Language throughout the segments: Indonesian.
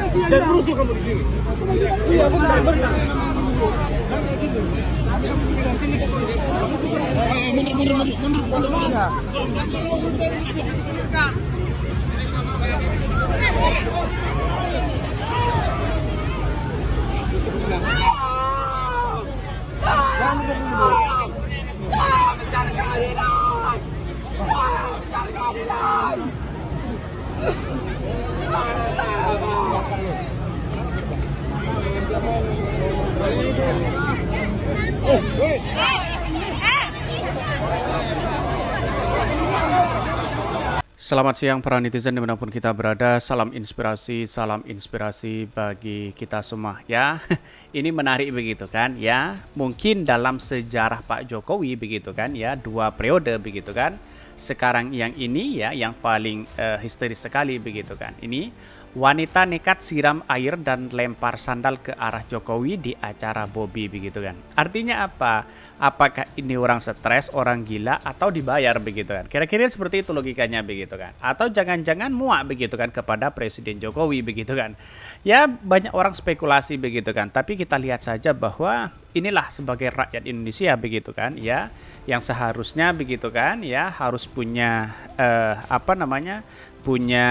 Dan rusuh kamu di sini. Iya, benar. Mencari keadilan. Mencari keadilan. Selamat siang para netizen dimanapun kita berada, salam inspirasi bagi kita semua ya. Ini menarik begitu kan ya, mungkin dalam sejarah Pak Jokowi begitu kan ya, 2 periode begitu kan. Sekarang yang ini ya yang paling histeris sekali begitu kan. Ini wanita nekat siram air dan lempar sandal ke arah Jokowi di acara Bobby begitu kan. Artinya apa? Apakah ini orang stres, orang gila, atau dibayar begitu kan? Kira-kira seperti itu logikanya begitu kan? Atau jangan-jangan muak begitu kan kepada Presiden Jokowi begitu kan? Ya banyak orang spekulasi begitu kan. Tapi kita lihat saja bahwa inilah sebagai rakyat Indonesia begitu kan ya, yang seharusnya begitu kan ya harus punya punya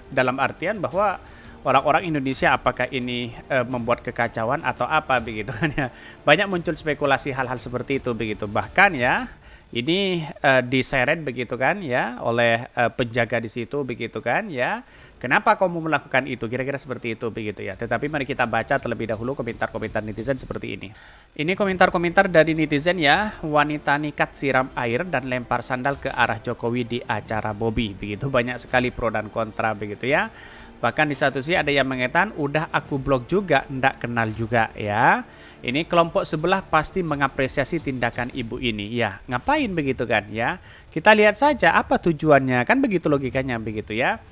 dalam artian bahwa orang-orang Indonesia apakah ini membuat kekacauan atau apa begitu kan ya. Banyak muncul spekulasi hal-hal seperti itu begitu. Bahkan ya ini diseret begitu kan ya oleh penjaga di situ begitu kan ya. Kenapa kamu melakukan itu? Kira-kira seperti itu begitu ya. Tetapi mari kita baca terlebih dahulu komentar-komentar netizen seperti ini. Ini komentar-komentar dari netizen ya. Wanita nekat siram air dan lempar sandal ke arah Jokowi di acara Bobby. Begitu banyak sekali pro dan kontra begitu ya. Bahkan di satu sisi ada yang mengatakan udah aku blok juga, ndak kenal juga ya. Ini kelompok sebelah pasti mengapresiasi tindakan ibu ini. Ya, ngapain begitu kan ya? Kita lihat saja apa tujuannya. Kan begitu logikanya begitu ya.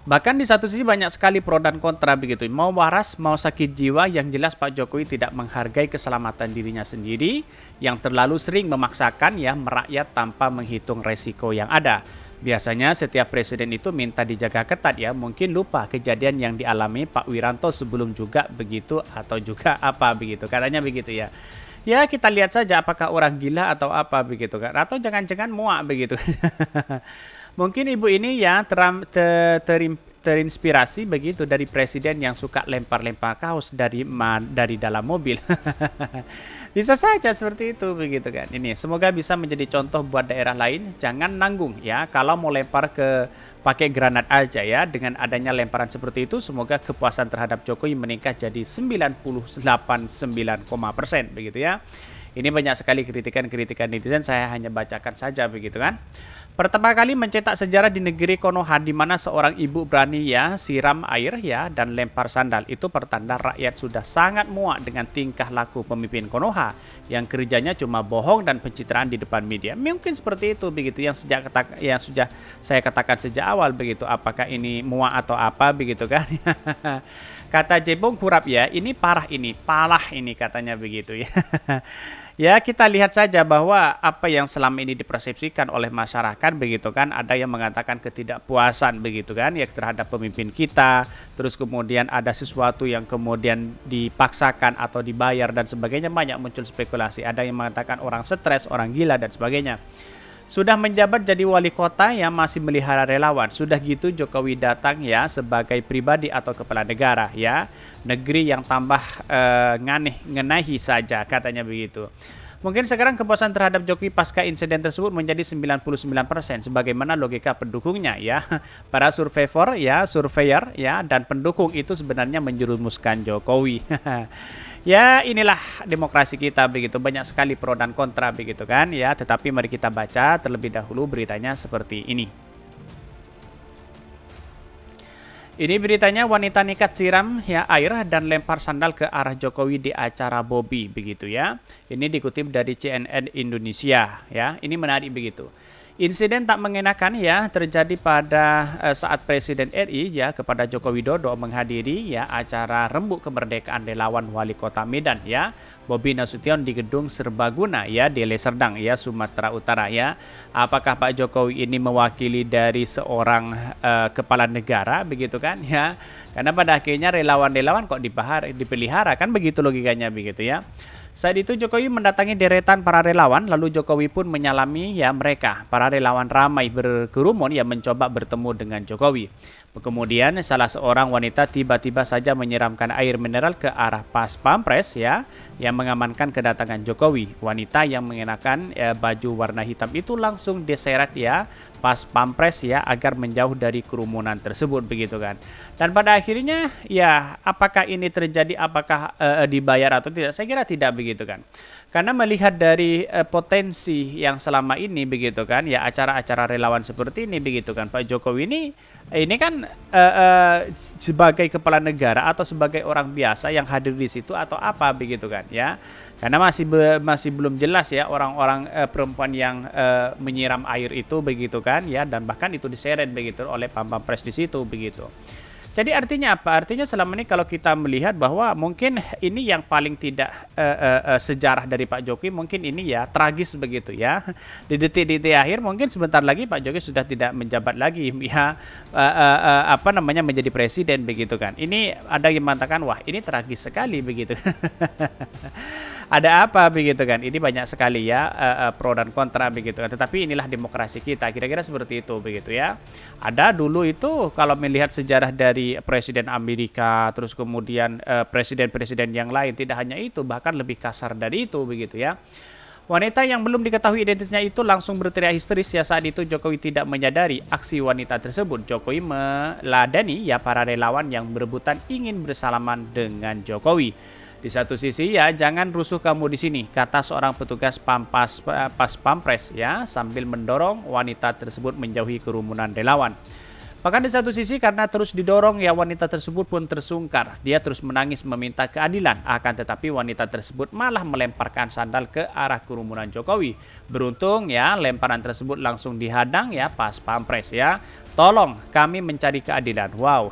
Bahkan di satu sisi banyak sekali pro dan kontra begitu. Mau waras, mau sakit jiwa, yang jelas Pak Jokowi tidak menghargai keselamatan dirinya sendiri, yang terlalu sering memaksakan ya merakyat tanpa menghitung resiko yang ada. Biasanya setiap presiden itu minta dijaga ketat ya, mungkin lupa kejadian yang dialami Pak Wiranto sebelum juga begitu atau juga apa begitu, katanya begitu ya. Ya kita lihat saja apakah orang gila atau apa begitu kan, atau jangan-jangan muak begitu. Mungkin ibu ini ya terinspirasi begitu dari presiden yang suka lempar-lempar kaos dari dalam mobil. Bisa saja seperti itu begitu kan. Ini semoga bisa menjadi contoh buat daerah lain. Jangan nanggung ya kalau mau lempar pakai granat aja ya. Dengan adanya lemparan seperti itu semoga kepuasan terhadap Jokowi meningkat jadi 98,9% begitu ya. Ini banyak sekali kritikan-kritikan netizen, saya hanya bacakan saja begitu kan. Pertama kali mencetak sejarah di negeri Konoha di mana seorang ibu berani ya siram air ya dan lempar sandal. Itu pertanda rakyat sudah sangat muak dengan tingkah laku pemimpin Konoha yang kerjanya cuma bohong dan pencitraan di depan media. Mungkin seperti itu begitu yang sudah saya katakan sejak awal begitu. Apakah ini muak atau apa begitu kan? Kata Jebong Hurap ya, ini parah ini, palah ini katanya begitu ya. Ya kita lihat saja bahwa apa yang selama ini dipersepsikan oleh masyarakat begitu kan, ada yang mengatakan ketidakpuasan begitu kan ya terhadap pemimpin kita, terus kemudian ada sesuatu yang kemudian dipaksakan atau dibayar dan sebagainya, banyak muncul spekulasi, ada yang mengatakan orang stres, orang gila dan sebagainya. Sudah menjabat jadi wali kota yang masih melihara relawan. Sudah gitu Jokowi datang ya sebagai pribadi atau kepala negara ya. Negeri yang tambah ngenahi saja katanya begitu. Mungkin sekarang kepuasan terhadap Jokowi pasca insiden tersebut menjadi 99% sebagaimana logika pendukungnya ya. Para surveyor ya dan pendukung itu sebenarnya menjerumuskan Jokowi. Ya inilah demokrasi kita begitu, banyak sekali pro dan kontra begitu kan ya, tetapi mari kita baca terlebih dahulu beritanya seperti ini. Ini beritanya, wanita nekat siram ya air dan lempar sandal ke arah Jokowi di acara Bobby begitu ya. Ini dikutip dari CNN Indonesia ya. Ini menarik begitu. Insiden tak mengenakan ya terjadi pada saat Presiden RI ya kepada Joko Widodo menghadiri ya acara Rembuk Kemerdekaan Relawan Wali Kota Medan ya, Bobi Nasution di Gedung Serbaguna ya Deli Serdang ya Sumatera Utara ya. Apakah Pak Jokowi ini mewakili dari seorang kepala negara begitu kan ya? Karena pada akhirnya relawan-relawan kok dipelihara kan begitu logikanya begitu ya. Saat itu Jokowi mendatangi deretan para relawan, lalu Jokowi pun menyalami ya mereka. Para relawan ramai berkerumun yang mencoba bertemu dengan Jokowi. Kemudian salah seorang wanita tiba-tiba saja menyiramkan air mineral ke arah Pas Pampres ya, yang mengamankan kedatangan Jokowi. Wanita yang mengenakan baju warna hitam itu langsung diseret ya Pas Pampres ya agar menjauh dari kerumunan tersebut begitu kan. Dan pada akhirnya ya apakah ini terjadi, apakah dibayar atau tidak? Saya kira tidak begitu kan. Karena melihat dari potensi yang selama ini begitu kan ya acara-acara relawan seperti ini begitu kan, Pak Jokowi ini kan sebagai kepala negara atau sebagai orang biasa yang hadir di situ atau apa begitu kan ya. Karena masih belum jelas ya orang-orang perempuan yang menyiram air itu begitu kan ya, dan bahkan itu diseret begitu oleh Pampres di situ begitu. Jadi artinya apa? Artinya selama ini kalau kita melihat bahwa mungkin ini yang paling tidak sejarah dari Pak Jokowi, mungkin ini ya tragis begitu ya. Di detik-detik akhir mungkin sebentar lagi Pak Jokowi sudah tidak menjabat lagi ya menjadi presiden begitu kan. Ini ada yang mengatakan wah ini tragis sekali begitu. Ada apa begitu kan? Ini banyak sekali ya pro dan kontra begitu kan. Tetapi inilah demokrasi kita, kira-kira seperti itu begitu ya. Ada dulu itu kalau melihat sejarah dari Presiden Amerika, terus kemudian presiden-presiden yang lain, tidak hanya itu, bahkan lebih kasar dari itu begitu ya. Wanita yang belum diketahui identitasnya itu langsung berteriak histeris ya saat itu Jokowi tidak menyadari aksi wanita tersebut. Jokowi meladeni ya para relawan yang berebutan ingin bersalaman dengan Jokowi. Di satu sisi ya jangan rusuh kamu di sini, kata seorang petugas Pas Pampres ya sambil mendorong wanita tersebut menjauhi kerumunan relawan. Bahkan di satu sisi karena terus didorong ya wanita tersebut pun tersungkar. Dia terus menangis meminta keadilan. Akan tetapi wanita tersebut malah melemparkan sandal ke arah kerumunan Jokowi. Beruntung ya lemparan tersebut langsung dihadang ya Pas Pampres ya. Tolong kami mencari keadilan. Wow.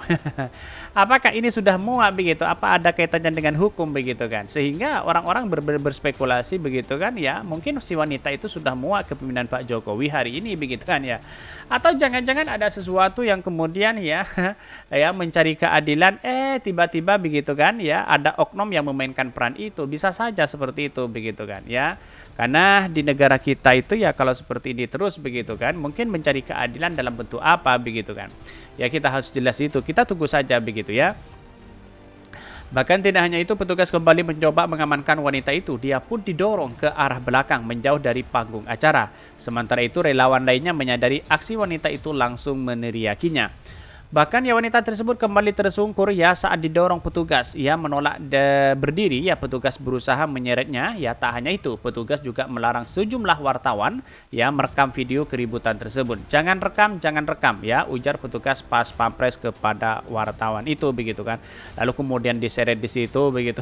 Apakah ini sudah muak begitu? Apa ada kaitannya dengan hukum begitu kan? Sehingga orang-orang berspekulasi begitu kan ya. Mungkin si wanita itu sudah muak kepemimpinan Pak Jokowi hari ini begitu kan ya. Atau jangan-jangan ada sesuatu yang kemudian ya mencari keadilan tiba-tiba begitu kan ya ada oknum yang memainkan peran itu, bisa saja seperti itu begitu kan ya. Karena di negara kita itu ya kalau seperti ini terus begitu kan mungkin mencari keadilan dalam bentuk apa begitu kan ya, kita harus jelas itu, kita tunggu saja begitu ya. Bahkan tidak hanya itu, petugas kembali mencoba mengamankan wanita itu. Dia pun didorong ke arah belakang menjauh dari panggung acara. Sementara itu relawan lainnya menyadari aksi wanita itu langsung meneriakinya. Bahkan ya wanita tersebut kembali tersungkur ya saat didorong petugas. Ia menolak berdiri ya, petugas berusaha menyeretnya. Ya tak hanya itu, petugas juga melarang sejumlah wartawan ya merekam video keributan tersebut. Jangan rekam ya, ujar petugas Pas Pampres kepada wartawan itu begitu kan. Lalu kemudian diseret di situ begitu.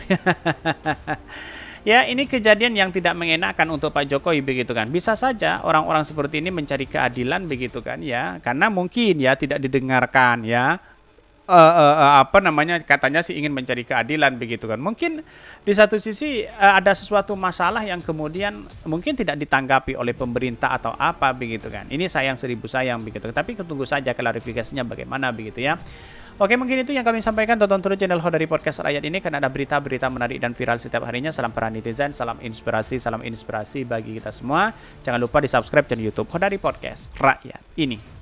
Ya ini kejadian yang tidak mengenakan untuk Pak Jokowi begitu kan. Bisa saja orang-orang seperti ini mencari keadilan begitu kan ya. Karena mungkin ya tidak didengarkan ya. Katanya sih ingin mencari keadilan begitu kan. Mungkin di satu sisi ada sesuatu masalah yang kemudian mungkin tidak ditanggapi oleh pemerintah atau apa begitu kan. Ini sayang seribu sayang begitu. Tapi tunggu saja klarifikasinya bagaimana begitu ya. Oke, mungkin itu yang kami sampaikan. Tonton terus channel Ho dari Podcast Rakyat ini karena ada berita-berita menarik dan viral setiap harinya. Salam para netizen, salam inspirasi bagi kita semua. Jangan lupa di subscribe channel YouTube Ho dari Podcast Rakyat ini.